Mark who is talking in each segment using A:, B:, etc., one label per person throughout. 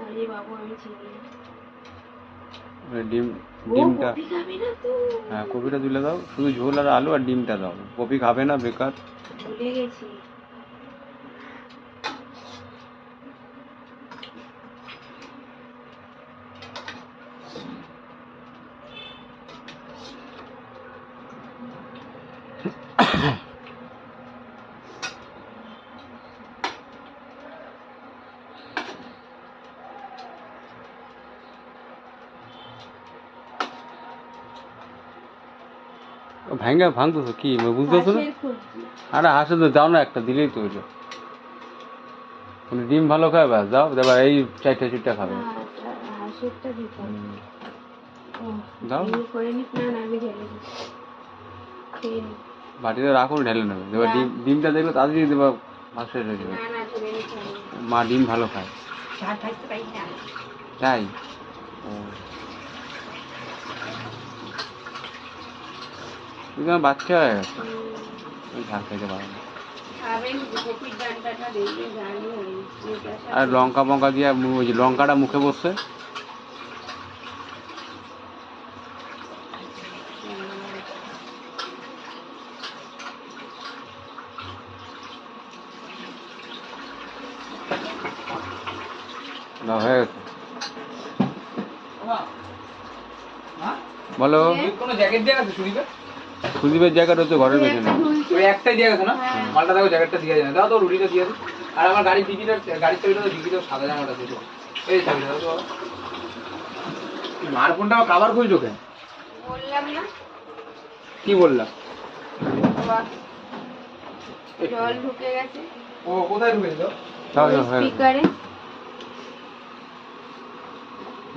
A: আরে বাবু আমি চিনি
B: ডিম ডিমটা হ্যাঁ কপিটা তুলে দাও, শুধু ঝোল আর আলু আর ডিমটা দাও, কপি খাবে না বেকার।
A: ভুলে গেছি।
B: ভাঙ্গা ভাঙতো কি বুঝতেছো না? আরে হাসে তো দাও না, একটা দিলেই তো হইলো। ডিম ভালো খায় ব্যাস দাও, এবার এই চারটা চিটটা খাবে। দাও বাটিতে রাখো, ঢেলে নেবে, এবার ডিমটা দেখবে তাড়াতাড়ি দেবা, ভাত শেষ হয়ে যাবে। মা ডিম ভালো খায় তাই। তুমি আমার বাচ্চা হয়ে গেছে, ঝাল খাইতে পারো না। আর লঙ্কা ফঙ্কা দিয়ে ওই যে লঙ্কাটা মুখে বসছে, হয়ে গেছে। বলো কোনো জ্যাকেট দিয়ে গেছে সুদীপের জ্যাকেট হচ্ছে ঘরের পেছনে, ওই একটাই দিয়ে গেছে না, মালটা দেখো জ্যাকেটটা দিয়ে যায়, দাও তো রুটিটা দিয়ে দিই। আর আমার গাড়ির ডিকিটা, গাড়ির চাবিটা তো ডিকিটাও সাদা জামাটা ছিল, এই চাবিটা দাও তো। মার ফোনটা কাভার খুঁজছো কেন?
A: বললাম না
B: কি বললাম?
A: জল ঢুকে গেছে।
B: ও কোথায় ঢুকেছিল?
A: স্পিকারে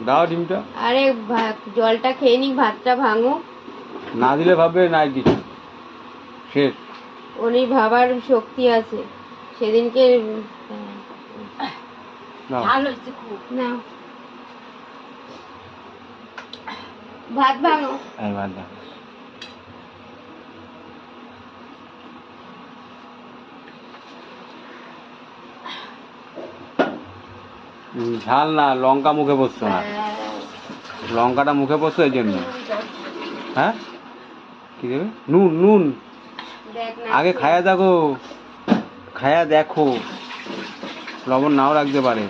B: দাও ডিমটা।
A: আরে জলটা খেয়ে নি, ভাতটা ভাঙো।
B: না দিলে ভাববে নাই দিচ্ছি, শেষ।
A: উনি ভাবার শক্তি আছে, সেদিনকে ভালো হচ্ছে খুব। না ভাত ভাঙো।
B: হ্যাঁ ভাত ভাঙো। ঝাল না, লঙ্কা মুখে বসছো না, লঙ্কাটা মুখে বসছো এই জন্য। হ্যাঁ কি দেবে? নুন নুন আগে খায়া দেখো, খায়া দেখো, লবণ নাও রাখতে পারে।